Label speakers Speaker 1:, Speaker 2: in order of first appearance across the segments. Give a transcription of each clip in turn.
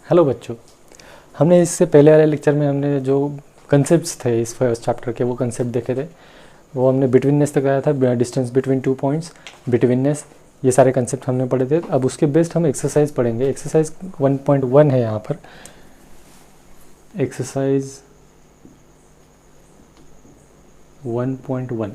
Speaker 1: Hello बच्चों, हमने इससे पहले वाले लेक्चर में हमने जो कंसेप्ट्स थे इस फर्स्ट चैप्टर के, वो कंसेप्ट देखे थे। वो हमने बिटवीननेस तक आया था, डिस्टेंस बिटवीन 2 पॉइंट्स, बिटवीननेस, ये सारे कंसेप्ट हमने पढ़े थे। अब उसके बेस्ड हम एक्सरसाइज पढ़ेंगे। एक्सरसाइज 1.1 है यहाँ पर। एक्सरसाइज 1.1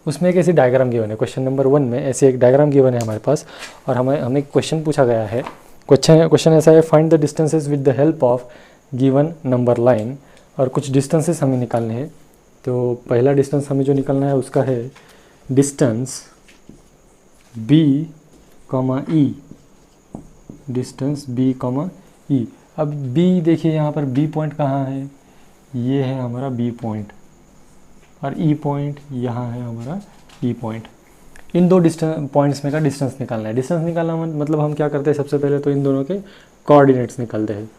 Speaker 1: उसमें एक ऐसी डायग्राम गिवन है। क्वेश्चन नंबर 1 में ऐसी एक डायग्राम गिवन है हमारे पास, और हमें क्वेश्चन पूछा गया है। क्वेश्चन ऐसा है, find the distances with the help of given number line. और कुछ डिस्टेंसेस हमें निकालने हैं। तो पहला डिस्टेंस हमें जो निकालना है उसका है distance b, e, distance b, e। अब b देखिए यहाँ पर b पॉइंट कहाँ है, ये है हमारा b पॉइंट, और e पॉइंट यहाँ है हमारा e पॉइंट। इन दो पॉइंट्स में का डिस्टेंस निकालना है। डिस्टेंस निकालना मतलब हम क्या करते हैं, सबसे पहले तो इन दोनों के कोऑर्डिनेट्स निकालते हैं।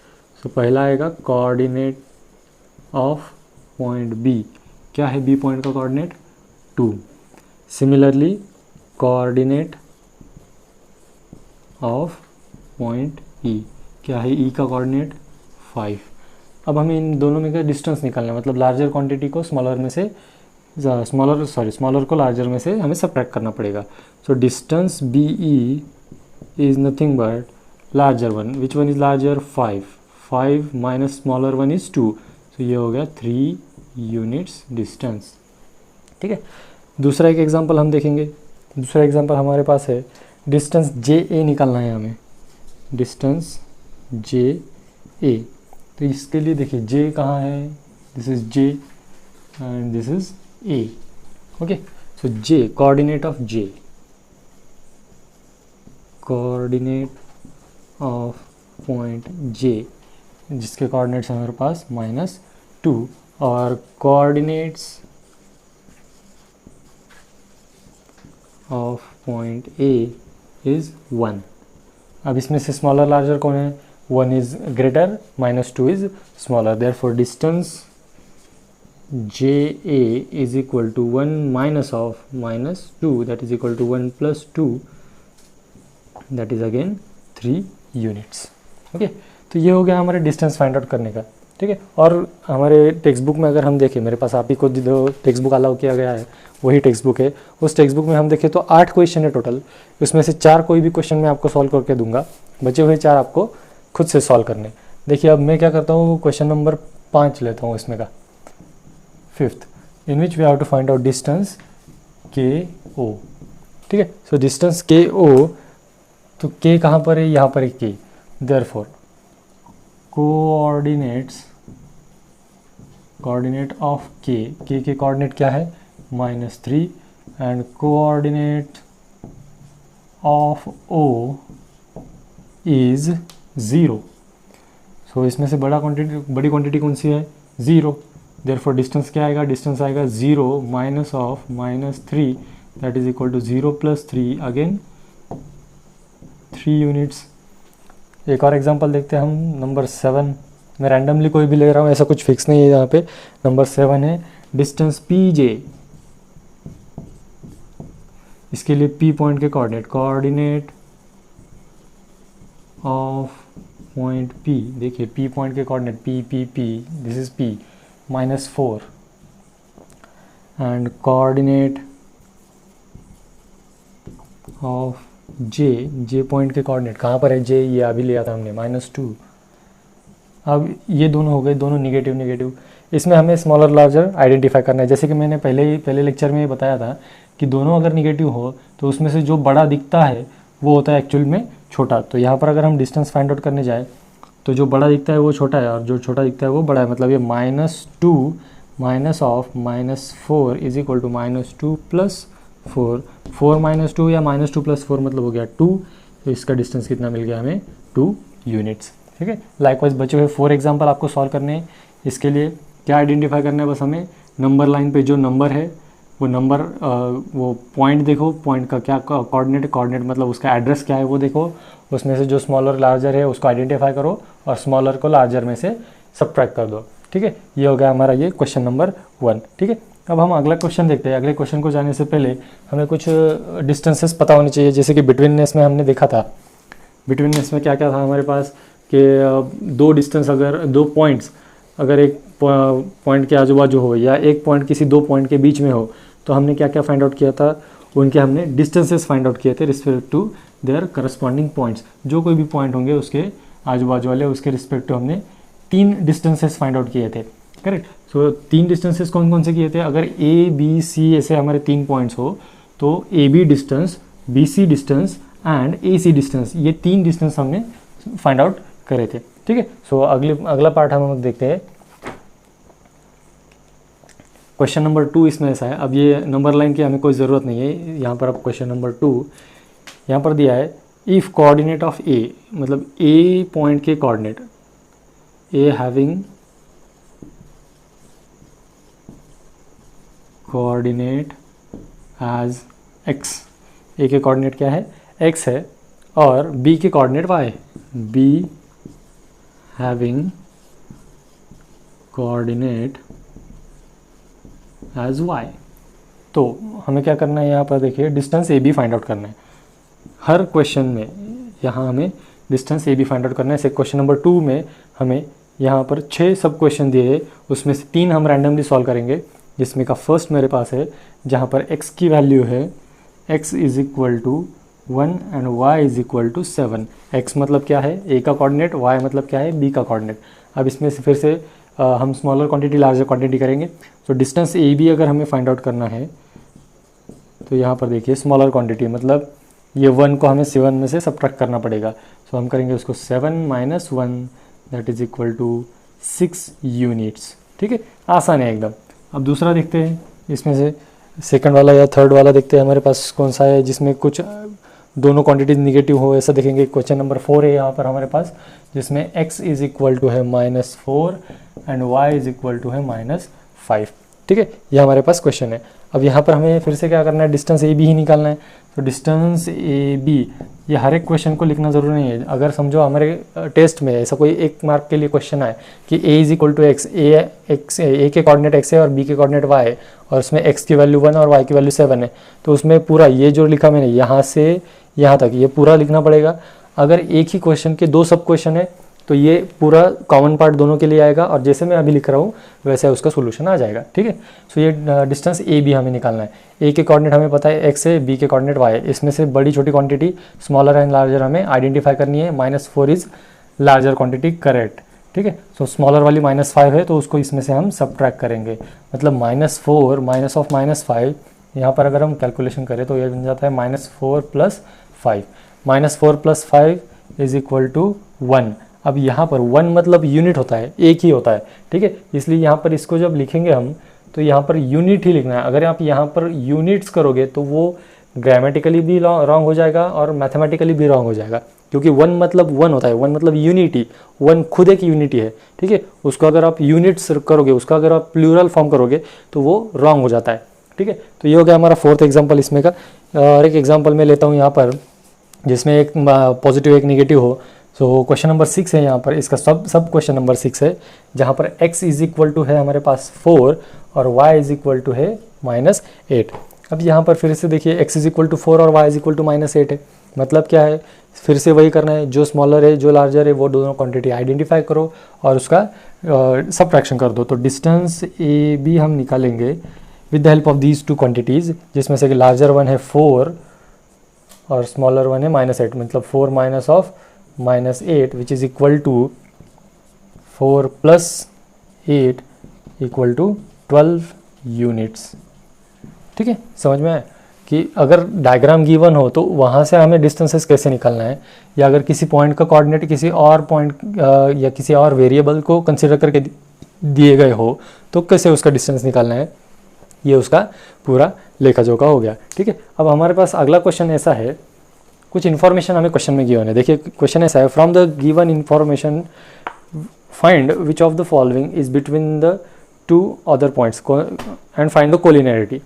Speaker 1: तो पहला आएगा कोऑर्डिनेट ऑफ पॉइंट बी। क्या है बी पॉइंट का coordinate? 2। Similarly coordinate of point E, क्या है ई का कोऑर्डिनेट? 5। अब हमें इन दोनों में का डिस्टेंस निकालना है, मतलब लार्जर क्वांटिटी को स्मॉलर में से स्मॉलर को लार्जर में से हमें सबट्रैक्ट करना पड़ेगा। So distance B E is nothing but larger one. Which one is larger? 5 minus smaller one is 2। तो ये हो गया 3 यूनिट्स डिस्टेंस। ठीक है। दूसरा एक एग्जांपल हम देखेंगे। दूसरा एग्जांपल हमारे पास है, डिस्टेंस जे ए निकालना है हमें। डिस्टेंस जे ए, तो इसके लिए देखिए जे कहाँ है, this is J and this is A. Okay, so J, coordinate of J, coordinate of point J, जिसके कोऑर्डिनेट्स हमारे पास -2, और coordinates of point A is 1। अब इसमें से स्मॉलर लार्जर कौन है? 1 is greater, -2 is smaller. Therefore distance J A is equal to 1 minus of -2, that is equal to 1 + 2, that is again 3 units. Okay, तो ये हो गया हमारे डिस्टेंस फाइंड आउट करने का। ठीक है। और हमारे टेक्स्ट बुक में अगर हम देखें, मेरे पास आप ही को जो टेक्स्ट बुक अलाउ किया गया है वही टेक्स्ट बुक है। उस टेक्स्ट बुक में हम देखें तो 8 क्वेश्चन है टोटल। उसमें से 4 कोई भी क्वेश्चन मैं आपको सॉल्व करके दूंगा, बचे हुए 4 आपको खुद से सॉल्व करने। देखिए अब मैं क्या करता हूँ, क्वेश्चन नंबर 5 लेता हूँ इसमें का, 5th, in which we have to find out distance के ओ। ठीक है। सो डिस्टेंस के ओ, तो के कहाँ पर है? यहाँ पर है के। देयरफॉर कोऑर्डिनेट ऑफ के के कोऑर्डिनेट क्या है? -3, and coordinate of O is 0। So इसमें से बड़ी क्वांटिटी कौन सी है? 0। देयरफॉर डिस्टेंस क्या आएगा? डिस्टेंस आएगा 0 minus of -3, that is equal to 0 + 3, again 3 units. एक और एग्जांपल देखते हैं हम, नंबर 7। मैं रैंडमली कोई भी ले रहा हूँ, ऐसा कुछ फिक्स नहीं है यहाँ पे। नंबर 7 है डिस्टेंस पी जे। इसके लिए पी पॉइंट के कोऑर्डिनेट ऑफ पॉइंट पी, देखिए पी पॉइंट के coordinate P, this is P, -4, and coordinate of J point के कोऑर्डिनेट कहाँ पर है? जे, ये अभी लिया था हमने, -2। अब ये दोनों हो गए, दोनों निगेटिव। इसमें हमें स्मॉलर लार्जर आइडेंटिफाई करना है। जैसे कि मैंने पहले लेक्चर में बताया था कि दोनों अगर निगेटिव हो तो उसमें से जो बड़ा दिखता है वो होता है एक्चुअल में छोटा। तो यहाँ पर अगर हम डिस्टेंस फाइंड आउट करने जाए तो जो बड़ा दिखता है वो छोटा है, और जो छोटा दिखता है वो बड़ा है। मतलब ये -2 minus of -4 is equal to -2 + 4। 4 - 2 या -2 + 4 मतलब हो गया 2। तो इसका डिस्टेंस कितना मिल गया हमें? 2 यूनिट्स। ठीक है। लाइकवाइज बचे हुए 4 एग्जाम्पल आपको सॉल्व करने हैं। इसके लिए क्या आइडेंटिफाई करना है? बस हमें नंबर लाइन पे जो नंबर है वो नंबर, वो पॉइंट देखो, पॉइंट का क्या कोऑर्डिनेट मतलब उसका एड्रेस क्या है वो देखो। उसमें से जो स्मॉलर लार्जर है उसको आइडेंटिफाई करो, और स्मॉलर को लार्जर में से सबट्रैक्ट कर दो। ठीक है। ये हो गया हमारा ये क्वेश्चन नंबर 1। ठीक है। अब हम अगला क्वेश्चन देखते हैं। अगले क्वेश्चन को जाने से पहले हमें कुछ डिस्टेंसेस पता होनी चाहिए। जैसे कि बिटवीननेस में हमने देखा था, बिटवीननेस में क्या क्या था हमारे पास? कि दो डिस्टेंस अगर दो पॉइंट्स अगर एक पॉइंट के आजू बाजू हो या एक पॉइंट किसी दो पॉइंट के बीच में हो, तो हमने क्या क्या फाइंड आउट किया था, उनके हमने डिस्टेंसेस फाइंड आउट किए थे respect to their corresponding points. जो कोई भी पॉइंट होंगे उसके आजू बाजू वाले उसके रिस्पेक्ट टू हमने 3 डिस्टेंसेस फाइंड आउट किए थे, करेक्ट। सो 3 डिस्टेंसेस कौन कौन से किए थे, अगर ए बी सी ऐसे हमारे 3 पॉइंट्स हो तो A B distance, B C distance and A C distance, ये 3 डिस्टेंस हमने फाइंड आउट करे थे, ठीक है। सो अगला पार्ट हम देखते हैं। क्वेश्चन नंबर 2 इसमें ऐसा है, अब ये नंबर लाइन की हमें कोई ज़रूरत नहीं है यहाँ पर। अब क्वेश्चन नंबर 2 यहाँ पर दिया है, इफ़ कोऑर्डिनेट ऑफ ए, मतलब ए पॉइंट के coordinate, A having coordinate as x, A के कोऑर्डिनेट क्या है x है, और b के कोऑर्डिनेट y है, b having coordinate as y। तो हमें क्या करना है यहाँ पर, देखिए distance A B find out करना है हर क्वेश्चन में। यहाँ हमें distance A B find out करना है। से क्वेश्चन नंबर 2 में हमें यहाँ पर 6 सब क्वेश्चन दिए हैं, उसमें से 3 हम रैंडमली सॉल्व करेंगे, जिसमें का फर्स्ट मेरे पास है जहाँ पर x की वैल्यू है x is equal to 1 and y is equal to 7। x मतलब क्या है a का कोऑर्डिनेट, y मतलब क्या है b का कोऑर्डिनेट। अब इसमें से फिर से हम स्मॉलर क्वांटिटी लार्जर क्वांटिटी करेंगे। तो डिस्टेंस ए बी अगर हमें फाइंड आउट करना है तो यहाँ पर देखिए स्मॉलर क्वांटिटी मतलब ये 1 को हमें 7 में से सब्ट्रैक्ट करना पड़ेगा। सो हम करेंगे उसको 7 minus 1 that is equal to 6 units, ठीक है, आसान है एकदम। अब दूसरा देखते हैं, इसमें से सेकंड वाला या थर्ड वाला देखते हैं हमारे पास कौन सा है जिसमें कुछ दोनों क्वांटिटीज निगेटिव हो, ऐसा देखेंगे। क्वेश्चन नंबर 4 है यहाँ पर हमारे पास, जिसमें x इज इक्वल टू है -4 and y is equal to है -5, ठीक है, ये हमारे पास क्वेश्चन है। अब यहाँ पर हमें फिर से क्या करना है, डिस्टेंस ए बी ही निकालना है। तो डिस्टेंस ए बी, ये हर एक क्वेश्चन को लिखना ज़रूरी नहीं है। अगर समझो हमारे टेस्ट में ऐसा कोई एक मार्क के लिए क्वेश्चन आए कि a is equal to x, A के कोऑर्डिनेट x है और b के कोऑर्डिनेट y है, और उसमें x की वैल्यू 1 और y की वैल्यू 7 है, तो उसमें पूरा ये जो लिखा मैंने यहाँ से यहाँ तक ये पूरा लिखना पड़ेगा। अगर एक ही क्वेश्चन के 2 सब क्वेश्चन है तो ये पूरा कॉमन पार्ट दोनों के लिए आएगा, और जैसे मैं अभी लिख रहा हूँ वैसे उसका सोल्यूशन आ जाएगा, ठीक है। सो ये डिस्टेंस ए बी हमें निकालना है। ए के कोऑर्डिनेट हमें पता है x है, बी के कोऑर्डिनेट y है, इसमें से बड़ी छोटी क्वांटिटी स्मॉलर एंड लार्जर हमें आइडेंटिफाई करनी है। -4 इज लार्जर क्वांटिटी, करेक्ट, ठीक है। सो स्मॉलर वाली -5 है तो उसको इसमें से हम सब्ट्रैक्ट करेंगे, मतलब -4 माइनस ऑफ -5, यहाँ पर अगर हम कैलकुलेशन करें तो ये बन जाता है -4 + 5, -4 + 5 इज इक्वल टू 1। अब यहाँ पर 1 मतलब यूनिट होता है, एक ही होता है, ठीक है, इसलिए यहाँ पर इसको जब लिखेंगे हम तो यहाँ पर यूनिट ही लिखना है। अगर आप यहाँ पर यूनिट्स करोगे तो वो ग्रामेटिकली भी रॉन्ग हो जाएगा और मैथमेटिकली भी रॉन्ग हो जाएगा, क्योंकि 1 मतलब 1 होता है, 1 मतलब यूनिटी, 1 खुद एक यूनिटी है, ठीक है। उसको अगर आप यूनिट्स करोगे, उसका अगर आप प्लूरल फॉर्म करोगे तो वो रॉन्ग हो जाता है, ठीक है। तो ये हो गया हमारा 4th एग्जाम्पल इसमें का। और एक एग्जाम्पल मैं लेता हूँ यहाँ पर जिसमें एक पॉजिटिव एक निगेटिव हो। सो क्वेश्चन नंबर 6 है यहाँ पर, इसका सब क्वेश्चन नंबर 6 है, जहाँ पर x इज इक्वल टू है हमारे पास 4 और y इज इक्वल टू है -8। अब यहाँ पर फिर से देखिए x इज इक्वल टू 4 और y इज इक्वल टू -8 है, मतलब क्या है, फिर से वही करना है, जो स्मॉलर है जो लार्जर है वो दोनों क्वांटिटी आइडेंटिफाई करो और उसका सब्ट्रैक्शन कर दो। तो डिस्टेंस ए बी हम निकालेंगे with the help of these 2 quantities, जिसमें से लार्जर वन है 4 और स्मॉलर वन है -8, मतलब 4 minus of -8 which is equal to 4 + 8 equal to 12 units, ठीक है। समझ में आया कि अगर डायग्राम गिवन हो तो वहाँ से हमें डिस्टेंसेस कैसे निकालना है, या अगर किसी पॉइंट का कोऑर्डिनेट किसी और पॉइंट या किसी और वेरिएबल को कंसिडर करके दिए गए हो तो कैसे उसका डिस्टेंस निकालना है, ये उसका पूरा लेखा जोखा हो गया, ठीक है। अब हमारे पास अगला क्वेश्चन ऐसा है, कुछ इन्फॉर्मेशन हमें क्वेश्चन में गिवन है। देखिए क्वेश्चन ऐसा है, from the given information find which of the following is between the 2 other points and find the collinearity,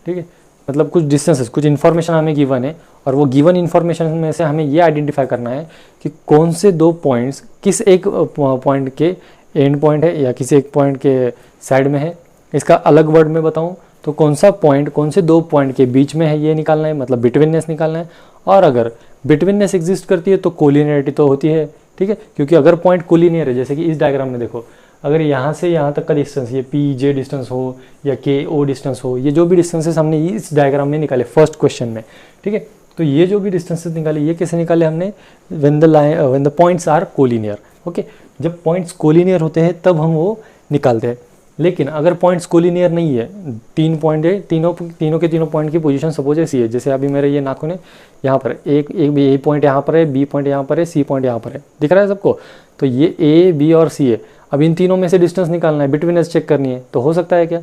Speaker 1: ठीक है। मतलब कुछ डिस्टेंसेस, कुछ इन्फॉर्मेशन हमें गिवन है और वो गिवन इन्फॉर्मेशन में से हमें ये आइडेंटिफाई करना है कि कौन से 2 पॉइंट्स किस एक पॉइंट के एंड पॉइंट है या किसी एक पॉइंट के साइड में है। इसका अलग वर्ड में बताऊं तो कौन सा पॉइंट कौन से 2 पॉइंट के बीच में है ये निकालना है, मतलब बिटवीननेस निकालना है। और अगर बिटवीननेस एग्जिस्ट करती है तो कोलिनियरिटी तो होती है, ठीक है, क्योंकि अगर पॉइंट कोलिनियर है, जैसे कि इस डायग्राम में देखो, अगर यहाँ से यहाँ तक का डिस्टेंस ये पी जे डिस्टेंस हो या के ओ डिस्टेंस हो, ये जो भी डिस्टेंसेस हमने इस डायग्राम में निकाले फर्स्ट क्वेश्चन में, ठीक है, तो ये जो भी डिस्टेंसेस निकाले ये कैसे निकाले हमने, when the points are collinear. Okay, जब पॉइंट्स कोलिनियर होते हैं तब हम वो निकालते हैं। लेकिन अगर पॉइंट्स कोलिनियर नहीं है, 3 पॉइंट है, तीनों के तीनों पॉइंट की पोजीशन सपोज ऐसी है, जैसे अभी मेरे ये नाखून है यहाँ पर, एक ए पॉइंट यहाँ पर है, बी पॉइंट यहाँ पर है, सी पॉइंट यहाँ पर है, दिख रहा है सबको, तो ये ए बी और सी है। अब इन तीनों में से डिस्टेंस निकालना है, बिटवीनेस चेक करनी है, तो हो सकता है क्या,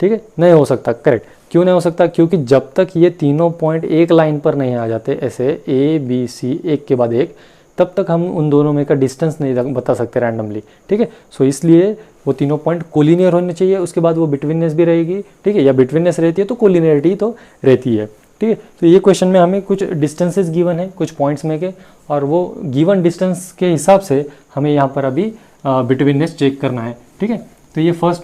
Speaker 1: ठीक है, नहीं हो सकता। करेक्ट, क्यों नहीं हो सकता, क्योंकि जब तक ये तीनों पॉइंट एक लाइन पर नहीं आ जाते, ऐसे ए बी सी एक के बाद एक, तब तक हम उन दोनों में का डिस्टेंस नहीं बता सकते रैंडमली, ठीक है। सो इसलिए वो तीनों पॉइंट कोलिनियर होने चाहिए, उसके बाद वो बिटवीननेस भी रहेगी, ठीक है, या बिटवीननेस रहती है तो कोलिनियरिटी तो रहती है, ठीक है। तो ये क्वेश्चन में हमें कुछ डिस्टेंसेस गिवन है कुछ पॉइंट्स में के, और वो गिवन डिस्टेंस के हिसाब से हमें यहाँ पर अभी बिटवीननेस चेक करना है, ठीक है। तो ये फर्स्ट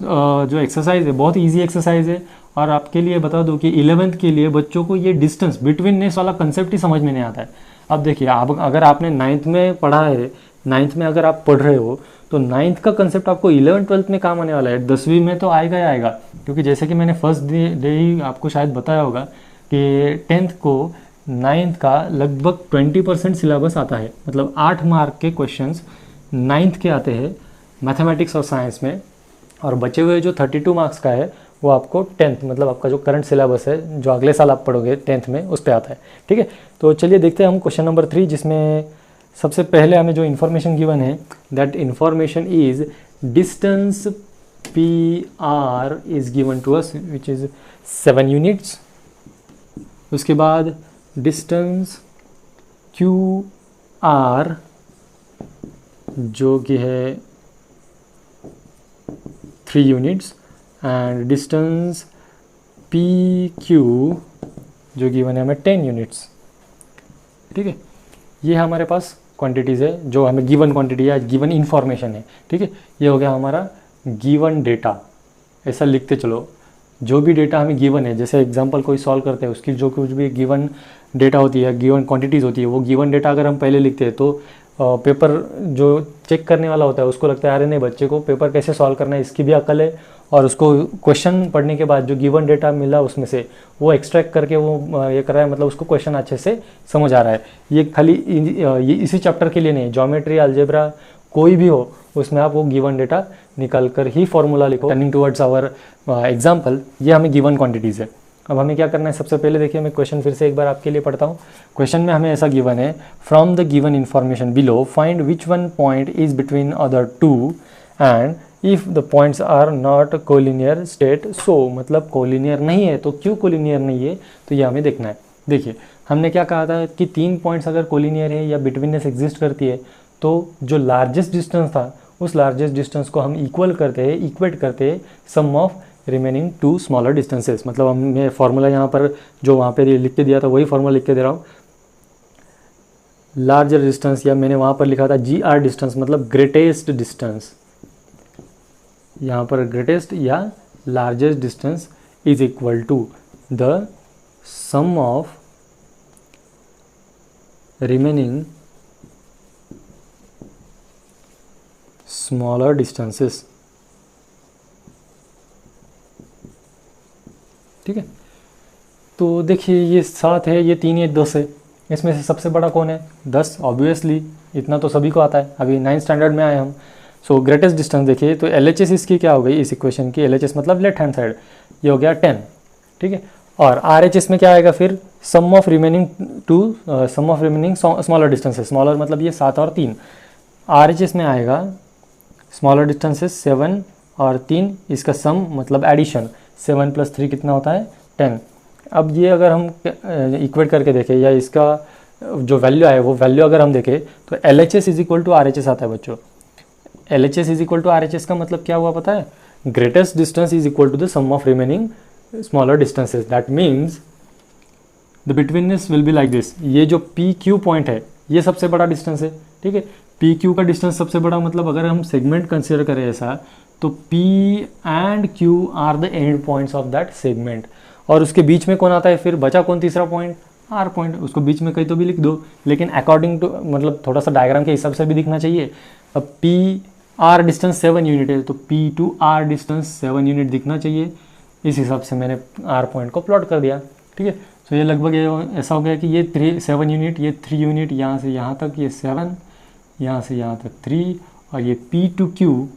Speaker 1: जो एक्सरसाइज है बहुत ईजी एक्सरसाइज है, और आपके लिए बता दूं कि 11th के लिए बच्चों को ये डिस्टेंस बिटवीननेस वाला कंसेप्ट ही समझ में नहीं आता है। अब देखिए, आप अगर आपने 9th में पढ़ा है, 9th में अगर आप पढ़ रहे हो तो 9th का कंसेप्ट आपको 11th-12th में काम आने वाला है, 10वीं में तो आएगा ही आएगा, क्योंकि जैसे कि मैंने फर्स्ट डे ही आपको शायद बताया होगा कि 10th को 9th का लगभग 20% सिलेबस आता है, मतलब 8 मार्क के क्वेश्चंस 9th के आते हैं मैथमेटिक्स और साइंस में, और बचे हुए जो 32 मार्क्स का है वो आपको 10th मतलब आपका जो करंट सिलेबस है, जो अगले साल आप पढ़ोगे 10th में, उस पर आता है, ठीक है। तो चलिए देखते हैं हम क्वेश्चन नंबर 3, जिसमें सबसे पहले हमें जो इन्फॉर्मेशन गिवन है, that information is distance P R is given to us which is 7 units. उसके बाद डिस्टेंस क्यू आर जो कि है 3 units, and distance P Q जो गिवन है हमें 10 यूनिट्स, ठीक है। ये हमारे पास क्वांटिटीज़ है जो हमें गिवन क्वांटिटी या गिवन इन्फॉर्मेशन है, ठीक है। ये हो गया हमारा गिवन डेटा, ऐसा लिखते चलो, जो भी डेटा हमें गिवन है, जैसे एग्जांपल कोई सॉल्व करते हैं उसकी जो कुछ भी गिवन डेटा होती है, गिवन क्वांटिटीज़ होती है, वो गिवन डेटा अगर हम पहले लिखते हैं तो पेपर जो चेक करने वाला होता है उसको लगता है अरे नहीं, बच्चे को पेपर कैसे सॉल्व करना है इसकी भी अकल है, और उसको क्वेश्चन पढ़ने के बाद जो गिवन डेटा मिला उसमें से वो एक्सट्रैक्ट करके वो ये कर रहा है, मतलब उसको क्वेश्चन अच्छे से समझ आ रहा है। ये खाली ये इसी चैप्टर के लिए नहीं, ज्योमेट्री अलजेब्रा कोई भी हो उसमें आप वो गिवन डेटा निकाल कर ही फॉर्मूला लिखो। टर्निंग टुवर्ड्स आवर एग्जाम्पल, ये हमें गिवन क्वांटिटीज़ है। अब हमें क्या करना है, सबसे पहले देखिए मैं क्वेश्चन फिर से एक बार आपके लिए पढ़ता हूँ। क्वेश्चन में हमें ऐसा गिवन है, from the given information below find which one point is between other two and if the points are not collinear state so, मतलब कोलिनियर नहीं है तो क्यों कोलिनियर नहीं है, तो ये हमें देखना है। देखिए हमने क्या कहा था कि 3 पॉइंट्स अगर कोलिनियर है या बिटवीननेस एग्जिस्ट करती है तो जो लार्जेस्ट डिस्टेंस था उस लार्जेस्ट डिस्टेंस को हम इक्वेट करते हैं सम ऑफ रिमेनिंग 2 स्मॉलर डिस्टेंसेस। मतलब हमने फॉर्मूला यहाँ पर जो वहाँ पे लिख के दिया था वही फॉर्मूला लिख के दे रहा हूँ। लार्जर डिस्टेंस, या मैंने वहाँ पर लिखा था GR डिस्टेंस, मतलब ग्रेटेस्ट डिस्टेंस, यहाँ पर ग्रेटेस्ट या largest distance is equal to the sum of remaining smaller distances, ठीक है। तो देखिए ये 7 है, ये 3 है, 10 है, इसमें से सबसे बड़ा कौन है, 10 ऑब्वियसली, इतना तो सभी को आता है, अभी 9th स्टैंडर्ड में आए हम। सो ग्रेटेस्ट डिस्टेंस देखिए, तो LHS इसकी क्या हो गई इस इक्वेशन की, LHS मतलब लेफ्ट हैंड साइड, ये हो गया 10, ठीक है। और RHS में क्या आएगा फिर, sum of remaining smaller distances, smaller मतलब ये 7 और 3, RHS में आएगा स्मॉलर डिस्टेंसेस 7 और 3, इसका सम मतलब एडिशन, 7 + 3 कितना होता है 10। अब ये अगर हम इक्वेट करके देखें या इसका जो वैल्यू आए वो वैल्यू अगर हम देखें तो LHS is equal to RHS आता है बच्चों। LHS is equal to RHS का मतलब क्या हुआ पता है, greatest distance is equal to the sum of remaining smaller distances, that means the betweenness will be like this. ये जो PQ पॉइंट है ये सबसे बड़ा डिस्टेंस है, ठीक है। PQ का डिस्टेंस सबसे बड़ा, मतलब अगर हम सेगमेंट कंसिडर करें ऐसा तो P and Q are the end points of that segment, और उसके बीच में कौन आता है फिर, बचा कौन तीसरा पॉइंट, आर पॉइंट, उसको बीच में कहीं तो भी लिख दो, लेकिन अकॉर्डिंग टू मतलब थोड़ा सा डायग्राम के हिसाब से भी दिखना चाहिए। अब पी आर डिस्टेंस 7 यूनिट है तो P to R distance 7 unit दिखना चाहिए। इस हिसाब से मैंने आर पॉइंट को प्लॉट कर दिया, ठीक है। तो ये लगभग ऐसा हो गया कि ये 7 यूनिट, ये 3 यूनिट, यहाँ से यहाँ तक ये 7, यहाँ से यहाँ तक 3, और ये पी टू क्यू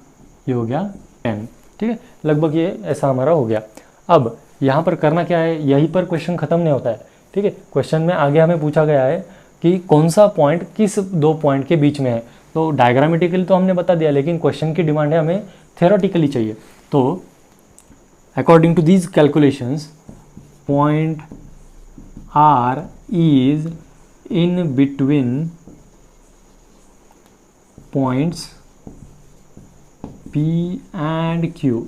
Speaker 1: ये हो गया 10, ठीक है। लगभग ये ऐसा हमारा हो गया। अब यहाँ पर करना क्या है, यहीं पर क्वेश्चन ख़त्म नहीं होता है, ठीक है। क्वेश्चन में आगे हमें पूछा गया है कि कौन सा पॉइंट किस दो पॉइंट के बीच में है। तो डायग्रामेटिकली तो हमने बता दिया, लेकिन क्वेश्चन की डिमांड है हमें थ्योरेटिकली चाहिए। तो according to these calculations point R is in between points P and Q।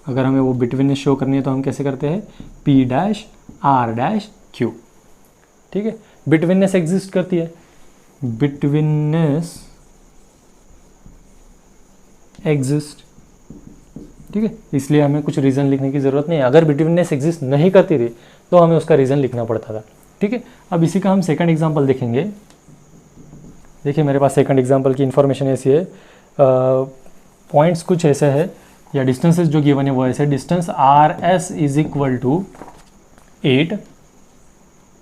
Speaker 1: अगर हमें वो बिटवीननेस शो करनी है तो हम कैसे करते हैं, P dash R dash Q, ठीक है। बिटवीननेस एग्जिस्ट करती है, बिटवीननेस एग्जिस्ट, ठीक है। इसलिए हमें कुछ रीज़न लिखने की ज़रूरत नहीं है। अगर बिटवीननेस एग्जिस्ट नहीं करती थी तो हमें उसका रीज़न लिखना पड़ता था, ठीक है। अब इसी का हम सेकंड एग्जांपल देखेंगे। देखिए मेरे पास सेकंड एग्जांपल की इन्फॉर्मेशन ऐसी है, पॉइंट्स कुछ ऐसे है या डिस्टेंसेस जो गिवन है वो ऐसे, distance R S is equal to 8,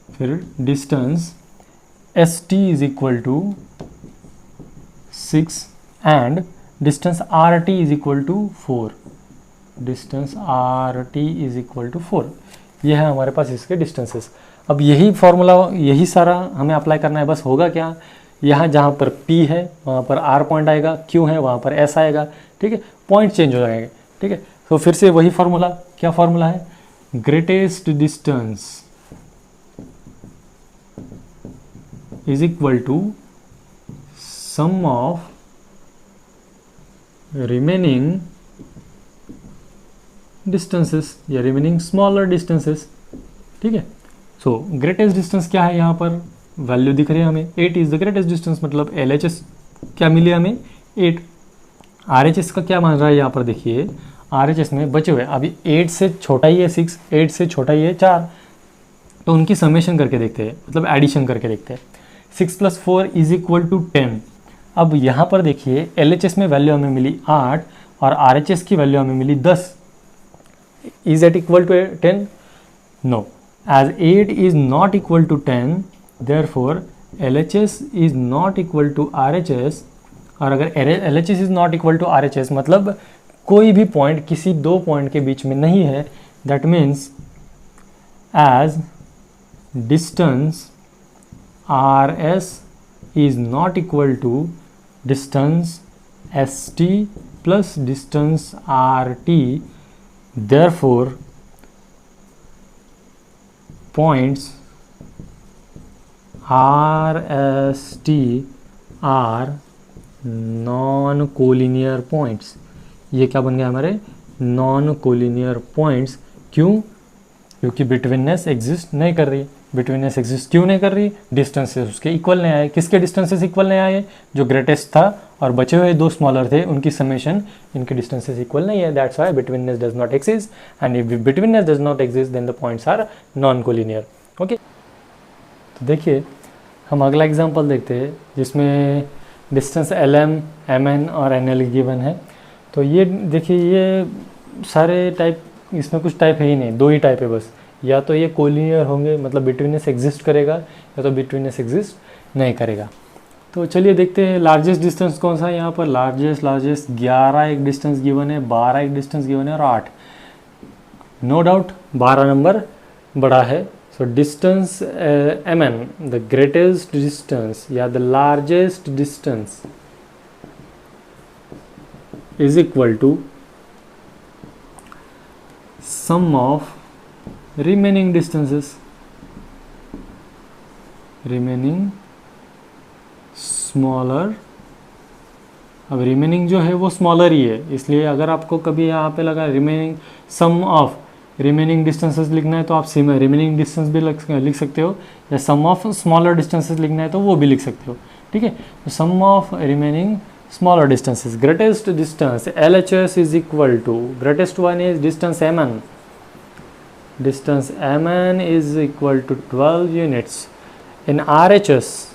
Speaker 1: फिर distance S T is equal to 6 and distance R T is equal to 4, distance R T is equal to 4। ये है हमारे पास इसके डिस्टेंसेस। अब यही फॉर्मूला, यही सारा हमें अप्लाई करना है। बस होगा क्या, यहाँ जहाँ पर P है वहाँ पर R पॉइंट आएगा, Q है वहाँ पर S आएगा, ठीक है। पॉइंट चेंज हो जाएंगे, ठीक है। तो फिर से वही फार्मूला, क्या फार्मूला है, greatest distance is equal to sum of remaining distances या रिमेनिंग स्मॉलर डिस्टेंसेस, ठीक है। सो ग्रेटेस्ट डिस्टेंस क्या है, यहाँ पर वैल्यू दिख रही है हमें 8 इज द ग्रेटेस्ट डिस्टेंस, मतलब LHS क्या मिली हमें 8। RHS का क्या मान रहा है यहाँ पर, देखिए RHS में बचे हुए अभी 8 से छोटा ही है 6, 8 से छोटा ही है 4, तो उनकी समेशन करके देखते हैं, मतलब एडिशन करके देखते हैं। 6 + 4 इज इक्वल टू 10। अब यहाँ पर देखिए LHS में वैल्यू हमें मिली 8 और RHS की वैल्यू हमें मिली 10। Is that equal to 10? No. As 8 is not equal to 10, therefore LHS is not equal to RHS। और अगर LHS is not equal to RHS मतलब कोई भी पॉइंट किसी दो पॉइंट के बीच में नहीं है, that means as distance RS is not equal to distance ST plus distance RT, therefore points R S T are non collinear points. ये क्या बन गया हमारे नॉन कोलिनियर पॉइंट्स। क्यों, क्योंकि बिटवीननेस एग्जिस्ट नहीं कर रही। बिटवीननेस एग्जिस्ट क्यों नहीं कर रही, डिस्टेंसेस उसके इक्वल नहीं आए। किसके डिस्टेंसेस इक्वल नहीं आए, जो ग्रेटेस्ट था और बचे हुए दो स्मॉलर थे उनकी समेशन, इनके डिस्टेंसेस इक्वल नहीं है। That's why betweenness does not exist and if betweenness does not exist then the points are non collinear. Okay, तो देखिए हम अगला एग्जांपल देखते हैं जिसमें डिस्टेंस LM, MN और NL गिवन है। तो ये देखिए ये सारे टाइप, इसमें कुछ टाइप है ही नहीं, दो ही टाइप है बस। या तो ये कोलिनियर होंगे मतलब बिटवीननेस एग्जिस्ट करेगा, या तो बिटवीननेस एग्जिस्ट नहीं करेगा। तो चलिए देखते हैं लार्जेस्ट डिस्टेंस कौन सा है। यहाँ पर लार्जेस्ट 11 एक डिस्टेंस गिवन है, 12 एक डिस्टेंस गिवन है और 8। नो डाउट 12 नंबर बड़ा है। So distance MN, the greatest distance या the largest distance is equal to sum of remaining distances, remaining smaller। अब remaining जो है वो smaller ही है, इसलिए अगर आपको कभी यहाँ पे लगा remaining sum of remaining distances लिखना है तो आप रिमेनिंग डिस्टेंस भी लिख सकते हो, या सम ऑफ स्मॉलर डिस्टेंसेस लिखना है तो वो भी लिख सकते हो। ठीक है, तो sum of remaining smaller distances, greatest distance LHS is equal to, greatest one is distance MN, distance mn is equal to 12 units. In RHS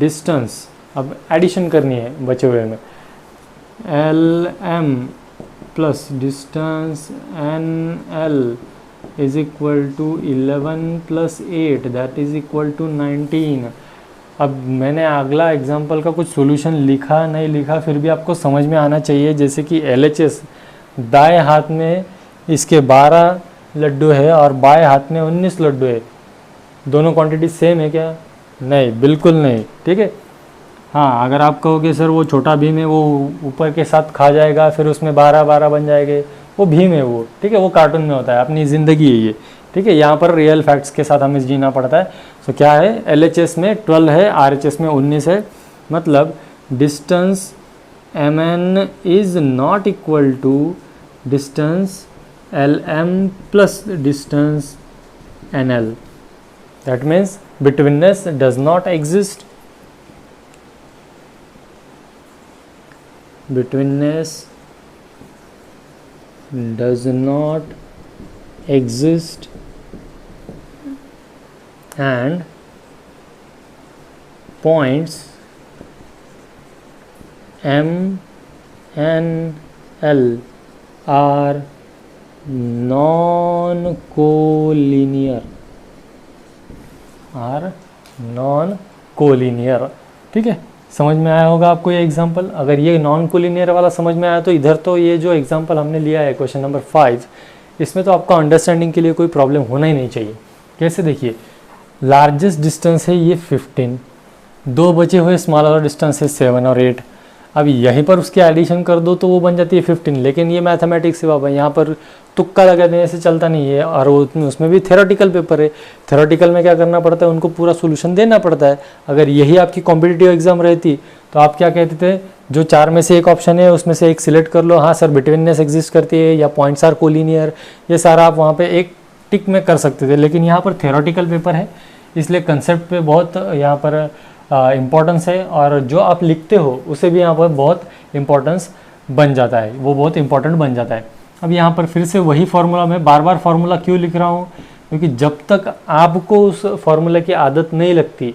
Speaker 1: distance, अब एडिशन करनी है बचे हुए में, LM plus distance NL is equal to 11 plus 8 that is equal to 19। अब मैंने अगला example का कुछ सॉल्यूशन लिखा नहीं लिखा, फिर भी आपको समझ में आना चाहिए। जैसे कि LHS दाएं हाथ में इसके 12 लड्डू है और बाएं हाथ में 19 लड्डू है, दोनों क्वांटिटी सेम है क्या? नहीं, बिल्कुल नहीं। ठीक है, हाँ, अगर आप कहोगे सर वो छोटा भीम है, वो ऊपर के साथ खा जाएगा, फिर उसमें 12 बन जाएंगे, वो भीम है वो, ठीक है, वो कार्टून में होता है, अपनी ज़िंदगी है ये। ठीक है, यहाँ पर रियल फैक्ट्स के साथ हमें जीना पड़ता है। तो क्या है, LHS में 12 है, RHS में 19 है, मतलब distance MN is not equal to distance LM plus distance NL। That means betweenness does not exist, betweenness does not exist and points M N L are non-collinear, ठीक है, समझ में आया होगा आपको ये एग्जांपल। अगर ये नॉन कोलिनियर वाला समझ में आया तो इधर तो ये जो एग्जांपल हमने लिया है क्वेश्चन नंबर 5, इसमें तो आपको अंडरस्टैंडिंग के लिए कोई प्रॉब्लम होना ही नहीं चाहिए। कैसे, देखिए, लार्जेस्ट डिस्टेंस है ये 15, दो बचे हुए स्मॉलर डिस्टेंस है 7 और 8। अब यहीं पर उसकी एडिशन कर दो तो वो बन जाती है 15, लेकिन ये मैथमेटिक्स है बाबा, यहाँ पर तुक्का लगा देने से चलता नहीं है। और उसमें भी थ्योरेटिकल पेपर है, थ्योरेटिकल में क्या करना पड़ता है, उनको पूरा सोल्यूशन देना पड़ता है। अगर यही आपकी कॉम्पिटिटिव एग्जाम रहती तो आप क्या कहते थे, जो 4 में से एक ऑप्शन है उसमें से एक सिलेक्ट कर लो, हाँ सर बिटवीननेस एग्जिस्ट करती है या पॉइंट्स आर कोलिनियर, ये सारा आप वहाँ पे एक टिक में कर सकते थे। लेकिन यहाँ पर थ्योरेटिकल पेपर है, इसलिए कंसेप्ट पे बहुत यहाँ पर इम्पोर्टेंस है, और जो आप लिखते हो उसे भी यहाँ पर बहुत इम्पोर्टेंस बन जाता है, वो बहुत इंपॉर्टेंट बन जाता है। अब यहाँ पर फिर से वही फार्मूला, मैं बार बार फार्मूला क्यों लिख रहा हूँ, क्योंकि जब तक आपको उस फार्मूला की आदत नहीं लगती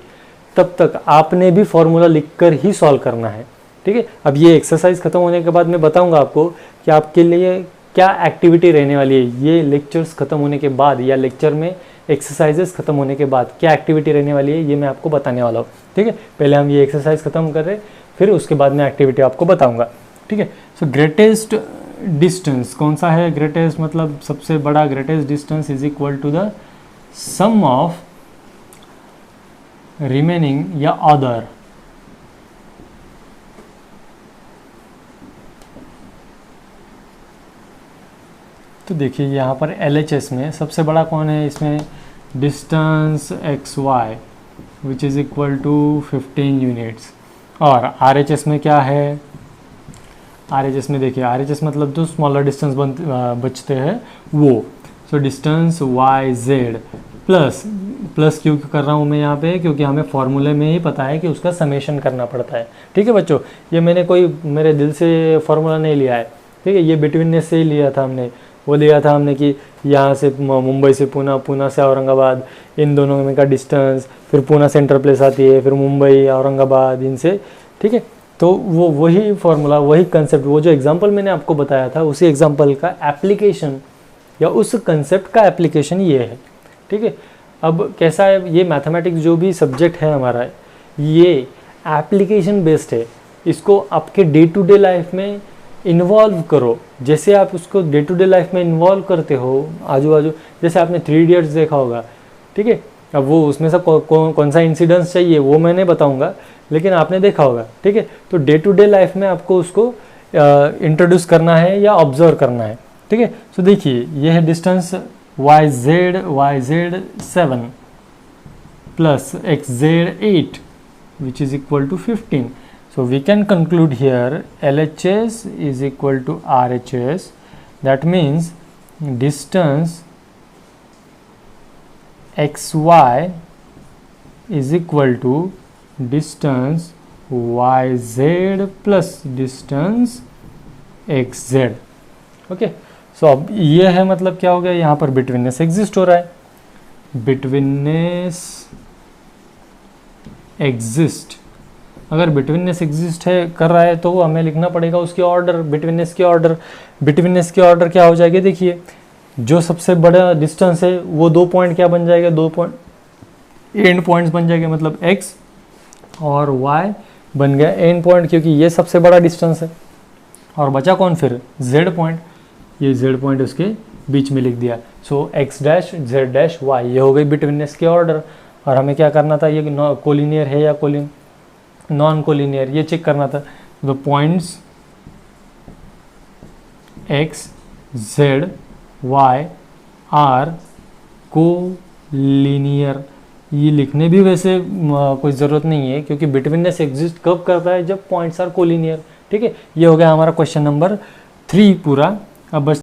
Speaker 1: तब तक आपने भी फार्मूला लिखकर ही सॉल्व करना है। ठीक है, अब ये एक्सरसाइज खत्म होने के बाद मैं बताऊँगा आपको कि आपके लिए क्या एक्टिविटी रहने वाली है। ये लेक्चर्स खत्म होने के बाद या लेक्चर में एक्सरसाइजेस खत्म होने के बाद क्या एक्टिविटी रहने वाली है, ये मैं आपको बताने वाला हूँ। ठीक है, पहले हम ये एक्सरसाइज खत्म कर रहे, फिर उसके बाद मैं एक्टिविटी आपको बताऊंगा। ठीक है, सो ग्रेटेस्ट डिस्टेंस कौन सा है, ग्रेटेस्ट मतलब सबसे बड़ा, greatest distance is equal to the sum of remaining या अदर। तो देखिए यहाँ पर LHS में सबसे बड़ा कौन है, इसमें distance XY which is equal to 15 units. और RHS में क्या है, RHS में देखिए, RHS मतलब जो स्मॉलर डिस्टेंस बचते हैं वो। सो डिस्टेंस YZ प्लस क्यों कर रहा हूँ मैं यहाँ पे, क्योंकि हमें फॉर्मूले में ही पता है कि उसका समेशन करना पड़ता है। ठीक है बच्चों, ये मैंने कोई मेरे दिल से फॉर्मूला नहीं लिया है, ठीक है, ये बिटवीननेस से ही लिया था हमने। वो लिया था हमने कि यहाँ से मुंबई से पूना, पूना से औरंगाबाद, इन दोनों में का डिस्टेंस, फिर पूना सेंटर प्लेस आती है, फिर मुंबई, औरंगाबाद, इनसे। ठीक है, तो वो वही फॉर्मूला, वही कंसेप्ट, वो जो एग्जांपल मैंने आपको बताया था उसी एग्जांपल का एप्लीकेशन या उस कंसेप्ट का एप्लीकेशन ये है। ठीक है, अब कैसा है, ये मैथमेटिक्स जो भी सब्जेक्ट है हमारा, ये एप्लीकेशन बेस्ड है। इसको आपके डे टू डे लाइफ में इन्वॉल्व करो। जैसे आप उसको डे टू डे लाइफ में इन्वॉल्व करते हो आजू बाजू, जैसे आपने 3 इडियट्स देखा होगा। ठीक है, अब वो उसमें से कौन सा इंसिडेंस चाहिए वो मैं नहीं बताऊंगा, लेकिन आपने देखा होगा। ठीक है, तो डे टू डे लाइफ में आपको उसको इंट्रोड्यूस करना है या ऑब्जर्व करना है। ठीक है, तो देखिए ये है distance YZ 7 plus XZ 8 which is equal to 15। So we can conclude here LHS is equal to RHS. That means distance XY is equal to distance YZ plus distance XZ. Okay, सो अब ये है मतलब क्या हो गया, यहाँ पर betweenness exist हो रहा है, बिटवीननेस एग्जिस्ट। अगर बिटवीननेस एग्जिस्ट है कर रहा है तो हमें लिखना पड़ेगा उसकी ऑर्डर, बिटवीननेस की ऑर्डर। बिटवीननेस की ऑर्डर क्या हो जाएगी, देखिए जो सबसे बड़ा डिस्टेंस है वो 2 पॉइंट क्या बन जाएगा, 2 पॉइंट एंड पॉइंट्स बन जाएंगे, मतलब x और y बन गया एंड पॉइंट, क्योंकि ये सबसे बड़ा डिस्टेंस है। और बचा कौन फिर, z पॉइंट, ये z पॉइंट उसके बीच में लिख दिया। सो x dash z dash y, ये हो गई बिटवीननेस की ऑर्डर। और हमें क्या करना था, ये कोलिनियर है या नॉन कोलिनियर, ये चेक करना था। The points x z y are collinear, ये लिखने भी वैसे कोई ज़रूरत नहीं है, क्योंकि बिटवीननेस एग्जिस्ट कब करता है, जब पॉइंट्स आर कोलिनियर। ठीक है, ये हो गया हमारा क्वेश्चन नंबर 3 पूरा। अब बस